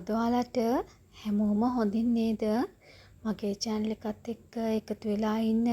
මොකද ඔයාලට හැමෝම හොඳින් නේද? මගේ channel එකත් එක්ක එකතු වෙලා ඉන්න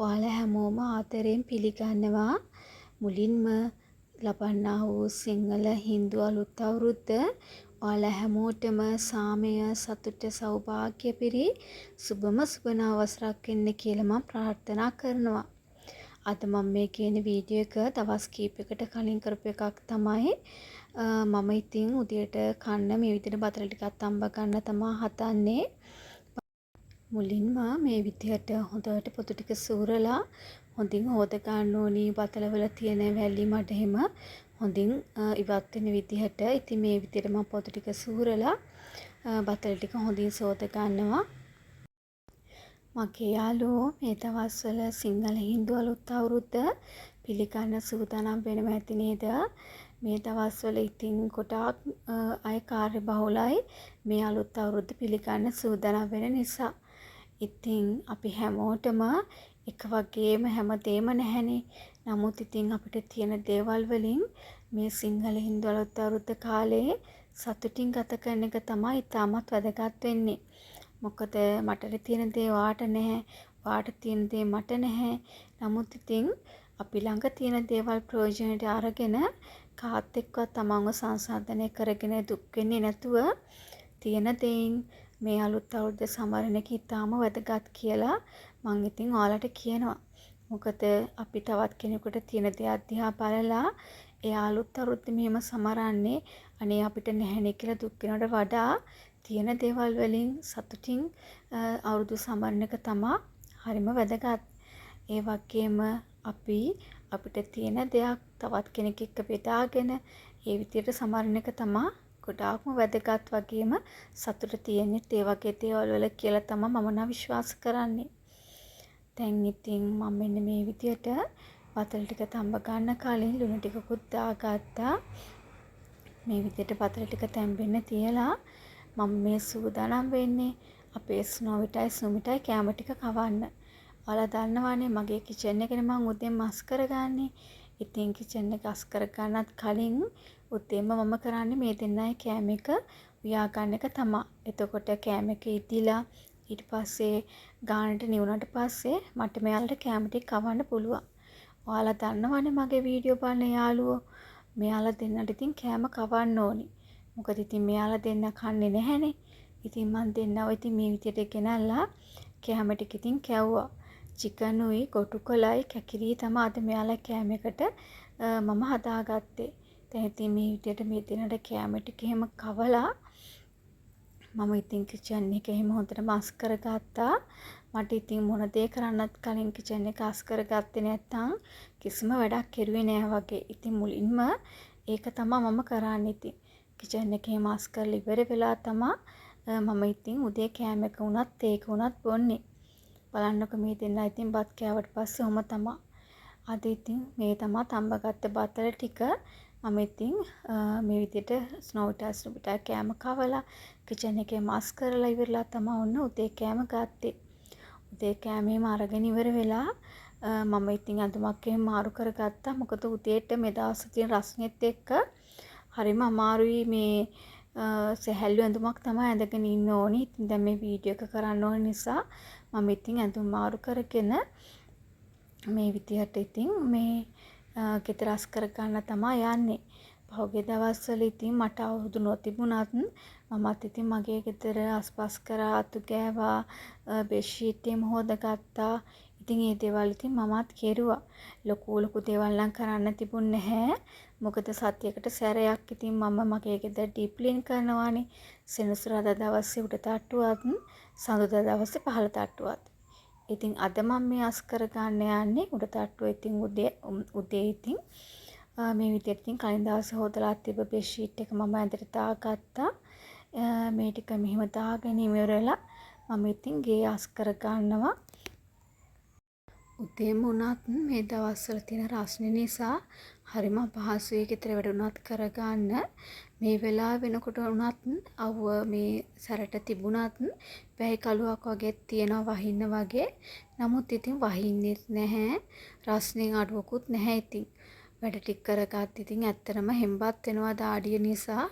ඔයාලා හැමෝම ආදරයෙන් පිළිගන්නවා. මුලින්ම ලබන්නා වූ සිංහල හින්දු අලුත් අවුරුද්ද ඔයාලා හැමෝටම සාමය, සතුට, සෞභාග්‍ය පිරි සුබම සුබ නව වසරක් වෙන්න කියලා මම ප්‍රාර්ථනා කරනවා. අද මම මේ කියන වීඩියෝ එක දවස් කීපයකට කලින් කරපු එකක් තමයි. මම ඉතින් උදේට කන්න මේ විදිහට බතල ටිකක් තම්බ ගන්න තමයි හදන්නේ. මුලින්ම මේ විදිහට හොඳට පොතු ටික සූරලා හොඳින් හොද ගන්න ඕනි. බතලවල තියෙන වැලි මඩ එහෙම හොඳින් ඉවත් වෙන විදිහට. ඉතින් මේ විදිහට මම පොතු ටික සූරලා බතල ටික හොඳින් සෝද ගන්නවා. මගේ යාළුවෝ මේ දවස්වල සිංහල හින්දු අලුත් අවුරුද්ද පිළිගන්න සූදානම් වෙනවා ඇති නේද? මේ දවස්වල ඉතින් ගොඩාක් අය කාර්යබහුලයි මේ අලුත් අවුරුද්ද පිළිගන්න සූදානම් වෙන නිසා. ඉතින් අපි හැමෝටම එක වගේම හැමදේම නැහැනේ. නමුත් ඉතින් අපිට තියෙන දේවල් වලින් මේ සිංහල හින්දු අලුත් අවුරුද්ද කාලේ සතුටින් ගත කරන එක තමයි ඉතාමත් වැදගත් වෙන්නේ. මොකද මට තියෙන දේ වාට නැහැ, වාට තියෙන දේ මට නැහැ. නමුත් ඉතින් අපි ළඟ තියෙන දේවල් ප්‍රයෝජනට අරගෙන කාත් එක්කවත් තමන්ව සංසන්දනය කරගෙන දුක් වෙන්නේ නැතුව තියෙන දේෙන් මේ අලුත් අවුරුද්ද සමරන එක ඉතාම වැදගත් කියලා මං ඉතින් ඔයාලට කියනවා. මොකද අපි තවත් කෙනෙකුට තියෙන දේ අධ්‍යා බලලා එයා අලුත් අවුරුද්ද මෙහෙම සමරන්නේ අනේ අපිට නැහැනේ කියලා දුක් වෙනවට වඩා තියෙන දේවල් වලින් සතුටින් අවුරුදු සමරන එක තමයි හරිම වැදගත්. ඒ වගේම අපිට තියෙන දෙයක් තවත් කෙනෙක් එක්ක බෙදාගෙන ඒ විදිහට සමරන එක තමයි ගොඩාක්ම වැදගත් වගේම සතුට තියෙන්නේ ඒ වගේ දේවල් වල කියලා තමයි මම නම් විශ්වාස කරන්නේ. දැන් ඉතින් මම මෙන්න මේ විදිහට වතල ටික තඹ ගන්න කලින් ලුණු ටිකකුත් දාගත්තා. මේ විදිහට වතල ටික තැම්බෙන්න තියලා මම මේ සූදානම් වෙන්නේ අපේ ස්නෝවිටයි සුමිටයි කැම ටික කවන්න. ඔයාලා දන්නවනේ මගේ කිචන් එකේ මම උදේම මස් කරගන්නේ. ඉතින් කිචන් එක අස් කරගන්නත් කලින් උදේම මම කරන්නේ මේ දෙන්නයි කැම එක උයා ගන්න එක තමයි. එතකොට කැම එක ඉදිලා ඊට පස්සේ ගානට නිවුණාට පස්සේ මට මෙයාලට කැම ටික කවන්න පුළුවන්. ඔයාලා දන්නවනේ මගේ වීඩියෝ බලන යාළුවෝ මෙයාලා දෙන්නට ඉතින් කැම කවන්න ඕනි. මොකද ඉතින් මෙයාලා දෙන්න කන්නේ නැහැනේ. ඉතින් මන් දෙන්නව ඉතින් මේ විදිහට ගෙනල්ලා කැම ටික ඉතින් කැව්වා. චිකන් උයි කොටු කොලයි කැකිරි තමයි අද මෙයාලා කැම එකට මම හදාගත්තේ. දැන් ඉතින් මේ විදිහට මේ දෙන්නට කැම ටික එහෙම කවලා මම ඉතින් කිචන් එක එහෙම හොඳට මස් කරගත්තා. මට ඉතින් මොන දේ කරන්නත් කලින් කිචන් එක අස් කරගත්තේ නැත්නම් කිසිම වැඩක් කෙරුවේ නෑ වගේ. ඉතින් මුලින්ම ඒක තමයි මම කරන්නේ ඉතින්. කිචන් එකේ මස් කරලා ඉවර වෙලා තමයි මම ඉතින් උදේ කෑම එක උනත් ඒක උනත් බොන්නේ. බලන්නකො මේ දෙන්නා ඉතින් බත් කෑවට පස්සේ ඔහම තමයි. අද ඉතින් මේ තමයි තඹගත්ත බතල ටික මම ඉතින් මේ විදිහට ස්නෝවිටා කෑම කවලා කිචන් එකේ මස් කරලා ඉවරලා තමයි ඔන්න උදේ කෑම ගත්තේ. උදේ කෑමේම අරගෙන ඉවර වෙලා මම ඉතින් අඳුමක් එහෙම මාරු කරගත්තා. මොකද උදේට මේ දවස් තියෙන රස්නෙත් එක්ක හරිම අමාරුයි මේ සැහැල්ලු ඇඳුමක් තමයි ඇඳගෙන ඉන්න ඕනි. ඉතින් දැන් මේ වීඩියෝ එක කරන්න ඕන නිසා මම ඉතින් ඇඳුම් මාරු කරගෙන මේ විදිහට ඉතින් මේ ගෙදර අස් කර ගන්න තමයි යන්නේ. පහුගිය දවස්වල ඉතින් මට අවුරුදු නොතිබුණත් මමත් ඉතින් මගේ ගෙදර අස්පස් කරා, අතු ගෑවා, බෙඩ්ෂීට් එහෙම හොදගත්තා. ඉතින් ඒ දේවල් ඉතින් මමත් කෙරුවා. ලොකු දේවල් නම් කරන්න තිබුණ නැහැ. මොකද සතියකට සැරයක් ඉතින් මම මගේ ගෙදර ඩීප් ක්ලීන් කරනවානේ. සෙනසුරාදා දවසේ උඩ තට්ටුවත්, සඳුදා දවසේ පහළ තට්ටුවත්. ඉතින් අද මම මේ අස් කර ගන්න යන්නේ උඩ තට්ටුව ඉතින් උදේ ඉතින් මේ විදිහට ඉතින් කලින් දවසේ හොදලා තිබ්බ බෙඩ්ෂීට් එක මම ඇඳට දාගත්තා. මේ ටික මෙහෙම දාගෙන ඉවරලා මම ඉතින් ගේ අස් කර ගන්නවා. උදේම උනත් මේ දවස්වල තියෙන රස්නේ නිසා හරිම අපහසුයි ගෙදර වැඩ උනත් කරගන්න. මේ වෙලාව වෙනකොට උනත් අවුව මේ සැරට තිබුණත් වැහි කලුවක් වගේ තියෙනවා වහින්න වගේ. නමුත් ඉතින් වහින්නේ නැහැ. රස්නෙන් අඩුවකුත් නැහැ ඉතින්. වැඩ ටික කරගත් ඉතින් ඇත්තටම හෙම්බත් වෙනවා දාඩිය නිසා.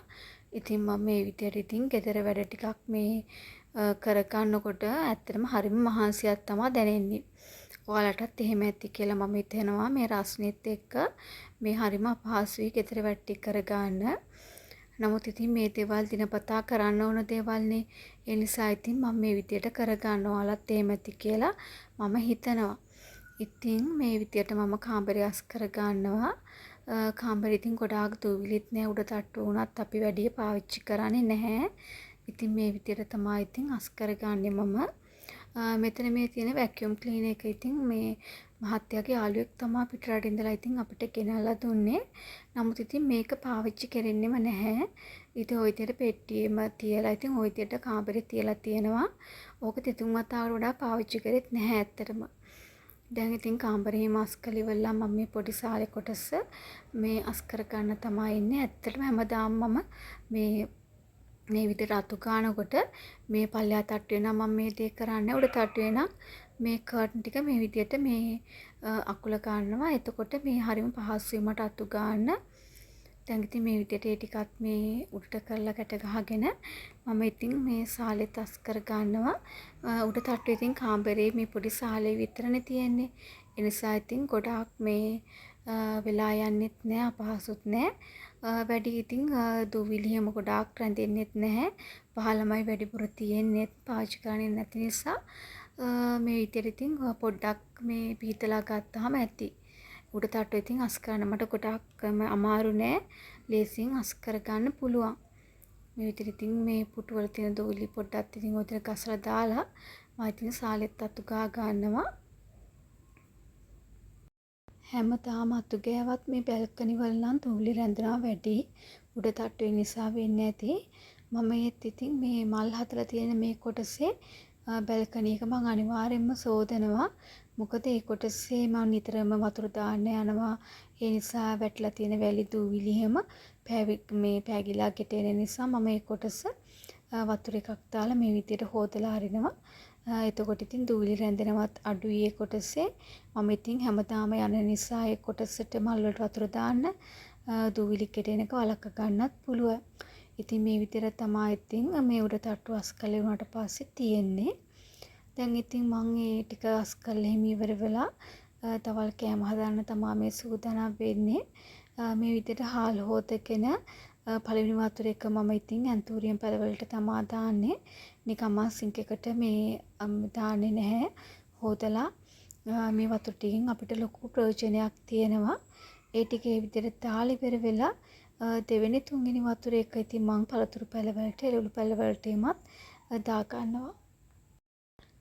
ඉතින් මම මේ විදියට ඉතින් ගෙදර වැඩ ටිකක් මේ කරගන්නකොට ඇත්තටම හරිම මහන්සියක් තමයි දැනෙන්නේ. ඔයාලටත් එහෙම ඇති කියලා මම හිතනවා මේ රස්නෙත් එක්ක මේ හරිම අපහසුයි ගෙදර වැඩ ටික කරගන්න. නමුත් ඉතින් මේ දේවල් දිනපතා කරන්න ඕන දේවල්නේ. ඒ නිසා ඉතින් මම මේ විදියට කරගන්න ඔයාලත් එහෙම ඇති කියලා මම හිතනවා. ඉතින් මේ විදියට මම කාමරය අස් කරගන්නවා. කාමරේ ඉතින් ගොඩාක් දූවිලිත් නෑ උඩ තට්ටු වුණත් අපි වැඩි පාවිච්චි කරන්නේ නැහැ. ඉතින් මේ විදියට තමයි ඉතින් අස් කරගන්නේ මම. මෙතන මේ තියෙන වැකියුම් ක්ලීනර් එක ඉතින් මේ මහත්තයාගේ යාළුවෙක් තමයි පිටරටින් ඉඳලා ඉතින් අපිට ගෙනල්ලා දුන්නේ. නමුත් ඉතින් මේක පාවිච්චි කරන්නෙම නැහැ. ඉතින් ওই විදියට පෙට්ටියෙම තියලා ඉතින් ওই විදියට කාමරේ තියලා තියෙනවා. ඕක දෙතුන් වතාවට වඩා පාවිච්චි කරෙත් නැහැ ඇත්තටම. දැන් ඉතින් කාමරේ මාස් කලිවලා මම මේ පොඩි සාලේ කොටස මේ අස් කර ගන්න තමයි ඉන්නේ. ඇත්තටම හැමදාම මම මේ විදිහට අතු ගන්නකොට මේ පල්ලෙහා තට්ටුවේ නම් මම මේ දේ කරන්නේ උඩ තට්ටුවේ නම් මේ කර්ටන් ටික මේ විදිහට මේ අකුල ගන්නවා. එතකොට මේ හරිම පහසුයි මට අතු ගන්න. දැන් ඉතින් මේ විදිහට ඒ ටිකත් මේ උඩට කරලා ගැට ගහගෙන මම ඉතින් මේ සාලෙත් අස් කර ගන්නවා. උඩ තට්ටුවේ ඉතින් කාමරේ මේ පොඩි සාලේ විතරනේ තියෙන්නේ. ඒ නිසා ඉතින් ගොඩාක් මේ වෙලා යන්නෙත් නෑ අපහසුත් නෑ. වැඩි ඉතින් දූවිලි හැම ගොඩාක් රැඳෙන්නෙත් නැහැ. පහළමයි වැඩිපුර තියෙන්නේ පාවිච්චි කරන්නේ නැති නිසා මේ විදිහට ඉතින් පොඩ්ඩක් මේ පීතලා ගත්තාම ඇති. උඩ තට්ටුව ඉතින් අස් කරන්න මට ගොඩාක් අමාරු නෑ. ලේසියෙන් අස් කරගන්න පුළුවන්. මේ විදිහට ඉතින් මේ පුටු වල තියෙන දූවිලි පොඩ්ඩක් ඉතින් ඔතන ගසලා දාලා මම ඉතින් සාලෙත් අතු ගා ගන්නවා. හැමදාම අතු ගෑවත් මේ බැල්කනි වල නම් දූවිලි රැඳෙනවා වැඩි. උඩ තට්ටුවේ නිසා වෙන්නේ නැති. මම ඒත් ඉතින් මේ මල් හදලා තියෙන මේ කොටසේ බැල්කනි එක මම අනිවාර්යෙන්ම සෝදනවා. මොකද ඒ කොටසේ මම නිතරම වතුර දාන්න යනවා. ඒ නිසා වැටලා තියෙන වැලි දූවිලි හැම මේ පැගිලා ගෙටෙන නිසා මම ඒ කොටස වතුර එකක් දාලා මේ විදියට හොදලා අරිනවා. එතකොට ඉතින් දූවිලි රැඳෙනවත් අඩුයි ඒ කොටසේ. මම ඉතින් හැමදාම යන නිසා ඒ කොටසට මල් වලට වතුර දාන්න දූවිලි ගෙටෙන එක වළක්ව ගන්නත් පුළුවන්. ඉතින් මේ විදියට තමයි ඉතින් මේ උඩ තට්ටු අස් කළේ වුණාට පස්සේ තියෙන්නේ. දැන් ඉතින් මම ඒ ටික අස් කරලා හිමි ඉවර වෙලා තවල් කෑම හදන්න තමයි මේ සූදානම් වෙන්නේ. මේ විදිහට හාල් හොදගෙන පළවෙනි වතුර එක මම ඉතින් ඇන්තූරියම් පැලවලට තමා දාන්නේ. නිකම්ම සිංක් එකට මේ දාන්නේ නැහැ. හොදලා මේ වතුර ටිකෙන් අපිට ලොකු ප්‍රයෝජනයක් තියෙනවා. ඒ ටික ඒ විදිහට දාලා ඉවර වෙලා දෙවෙනි තුන්වෙනි වතුර එක ඉතින් මම පළතුරු පැලවලට එළවලු පැලවලට එමත් දා ගන්නවා.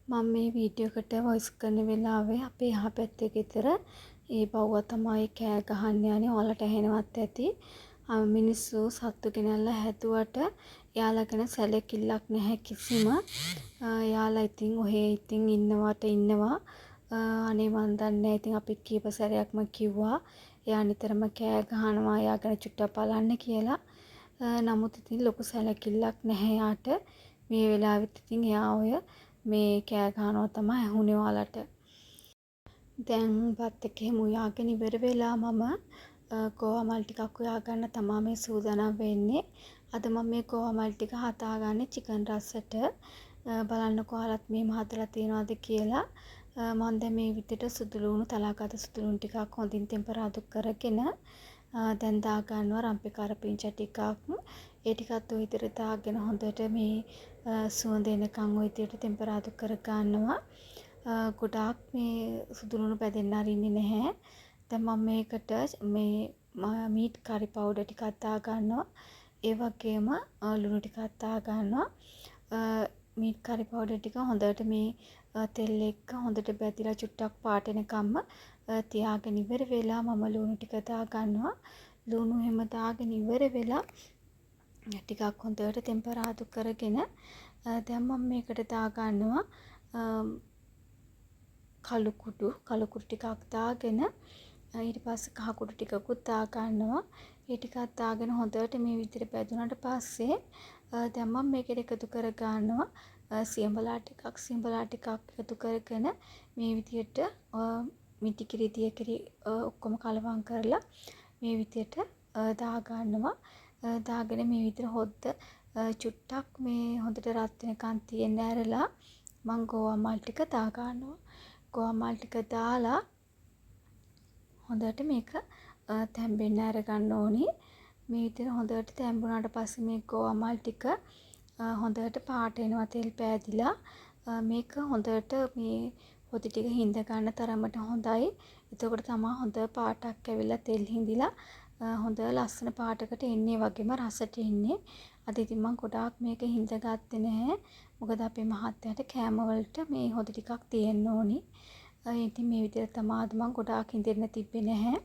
මම මේ වීඩියෝ එකට වොයිස් කරන වෙලාවේ අපේ යහ පැත්තේ ගෙදර ඒ බව්වා තමයි කෑ ගහන්න යන්නේ. ඔයාලට ඇහෙනවත් ඇති. මිනිස්සු සත්තු ගෙනල්ලා හැදුවට එයාලා ගැන සැලකිල්ලක් නැහැ කිසිම. එයාලා ඉතින් ඔහේ ඉතින් ඉන්නවා. අනේ මන් දන්නේ ඉතින් අපි කීප සැරයක්ම කිව්වා. එයා නිතරම කෑ ගහනවා එයා ගැන චුට්ටක් බලන්න කියලා. නමුත් ඉතින් ලොකු සැලකිල්ලක් නැහැ යාට. මේ වෙලාවෙත් ඉතින් එයා ඔය මේ කෑ ගහනවා තමයි ඇහුනේ ඔයාලට. දැන් බත් එකේ මුයාගෙන ඉවර වෙලා මම ගෝවා මල් ටිකක් උයා ගන්න තමයි මේ සූදානම් වෙන්නේ. අද මම මේ ගෝවා මල් ටික හදාගන්නේ චිකන් රසට. බලන්නකෝ ඔයාලත් මේව හදලා තියනවාද කියලා. මම දැන් මේ විදිහට සුදු ලුණු තලාගත සුදු ලුණු ටිකක් හොඳින් ටෙම්පරාදු කරගෙන දැන් දා ගන්නවා රම්පේ කරපිංච ටිකක්. ඒ ටිකත් ඔය විදිහට දාගෙන හොඳට මේ සුවඳ එනකන් ඔය විදිහට ටෙම්පරාදු කර ගන්නවා. ගොඩාක් මේ සුදු ලුණු බැදෙන්න අරින්නේ නැහැ. දැන් මම මේකට මේ මීට් කරි පවුඩර් ටිකක් දා ගන්නවා. ඒ වගේම ලුණු ටිකක් දා ගන්නවා. මීට් කරි පවුඩර් ටික හොඳට මේ තෙල් එක්ක හොඳට බැදිලා චුට්ටක් පාට එනකම්ම තියාගෙන ඉවර වෙලා මම ලුණු ටික දා ගන්නවා. ලුණු හැම දාගෙන ඉවර වෙලා ටිකක් හොඳට ටෙම්පරාදු කරගෙන දැන් මම මේකට දා ගන්නවා කළු කුඩු ටිකක් දාගෙන ඊට පස්සේ කහ කුඩු ටිකකුත් දා ගන්නවා. ඒ ටිකක් දාගෙන හොඳට මේ විදිහට බැදුනට පස්සේ දැන් මම මේකට එකතු කර ගන්නවා සියඹලා ටිකක් එකතු කරගෙන මේ විදිහට මිටි කිරි දිය කිරි ඔක්කොම කලවම් කරලා මේ විදිහට දා ගන්නවා. දාගෙන මේ විදිහට හොද්ද චුට්ටක් මේ හොඳට රත් වෙනකන් තියෙන්න ඇරලා මම ගෝවා මල් ටික දා ගන්නවා. ගෝවා මල් ටික දාලා හොඳට මේක තැම්බෙන්න අර ගන්න ඕනි. මේ විදිහට හොඳට තැම්බුණාට පස්සේ මේ ගෝවා මල් ටික හොඳට පාට එනවා තෙල් පෑදිලා. මේක හොඳට මේ හොදි ටික හිඳ ගන්න තරමට හොඳයි. එතකොට තමයි හොඳ පාටක් ඇවිල්ලා තෙල් හිඳිලා හොඳ ලස්සන පාටකට එන්නේ වගේම රසට එන්නේ. අද ඉතින් මම ගොඩාක් මේක හිඳ ගත්තේ නැහැ. මොකද අපේ මහත්තයාට කෑම වලට මේ හොදි ටිකක් තියෙන්න ඕනි. ඉතින් මේ විදිහට තමයි අද මම ගොඩාක් හිඳෙන්න තිබ්බේ නැහැ.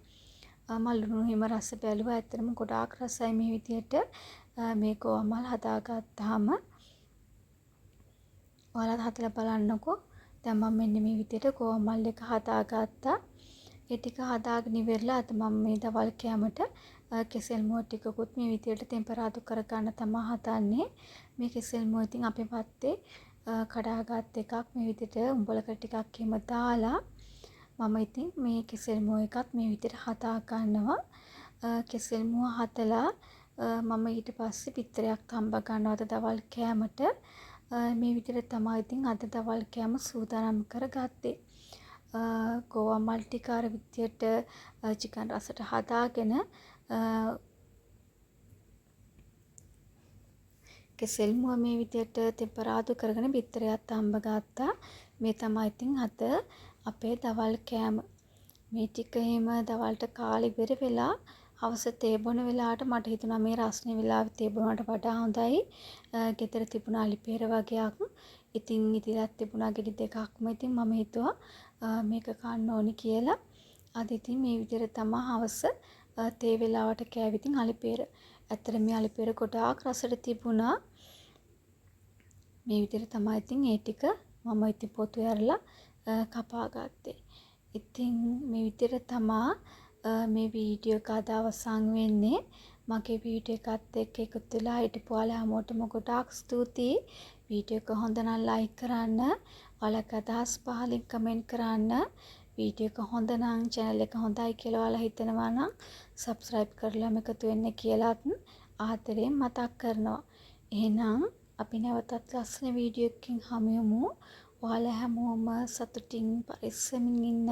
මම ලුණු හිම රස බැලුවා. ඇත්තටම ගොඩාක් රසයි මේ විදිහට මේ ගෝවා මල් හදාගත්තාම. ඔයාලත් හදලා බලන්නකෝ. දැන් මම මෙන්න මේ විදිහට ගෝවා මල් එක හදාගත්තා. ඒ ටික හදාගෙන ඉවරලා අද මම මේ දවල් කෑමට කෙසෙල් මුව ටිකකුත් මේ විදිහට ටෙම්පරාදු කරගන්න තමයි හදන්නේ. මේ කෙසෙල් මුව ඉතින් අපේ පත්තේ කඩාගත් එකක්. මේ විදිහට උඹලකට ටිකක් එහෙම දාලා මම ඉතින් මේ කෙසෙල් මුව එකත් මේ විදිහට හදා ගන්නවා. කෙසෙල් මුව හදලා මම ඊට පස්සේ පිටරයක් තඹ ගන්නවා අද දවල් කෑමට. මේ විදිහට තමයි ඉතින් අද දවල් කෑම සූදානම් කරගත්තේ. ගෝවා මල් ටික අර විදිහට චිකන් රසට හදාගෙන කෙසෙල් මුව මේ විදිහට තෙම්පරාදු කරගෙන බිත්තරයක් තඹ ගත්තා. මේ තමයි ඉතින් අද අපේ දවල් කෑම. මේ ටික එහෙම දවල්ට කාලේ ඉවර වෙලා හවස තේ බොන වෙලාවට මට හිතුණා මේ රස්නේ වෙලාවේ තේ බොනවට වඩා හොඳයි. ගෙදර තිබුණ අලිපේර වගේක්. ඉතින් ඉතිලක් තිබුණා ගෙඩි දෙකක්ම. ඉතින් මම හිතුවා මේක කන්න ඕනි කියලා. අද ඉතින් මේ විදිහට තමයි හවස තේ වෙලාවට කෑවේ. ඉතින් අලිපේර. ඇත්තට මේ අලිපේර ගොඩාක් රසට තිබුණා. මේ විදිහට තමයි ඉතින් ඒ ටික මම ඉතින් පොතු ඇරලා කපා ගත්තේ. ඉතින් මේ විදිහට තමයි මේ වීඩියෝ එක අද අවසන් වෙන්නේ. මගේ වීඩියෝ එකත් එක්ක එකතු වෙලා හිටපු ඔයාලා හැමෝටම ගොඩාක් ස්තුතියි. වීඩියෝ එක හොඳ නම් ලයික් කරන්න, ඔයාලගේ අදහස් පහලින් කමෙන්ට් කරන්න. වීඩියෝ එක හොඳ නම් channel එක හොඳයි කියලා ඔයාලා හිතනවා නම් subscribe කරලාම එකතු වෙන්න කියලාත් ආදරයෙන් මතක් කරනවා. එහෙනම් අපි නැවතත් ලස්සන වීඩියෝ එකකින් හමු වෙමු. ඔයාලා හැමෝම සතුටින් පරිස්සමින් ඉන්න.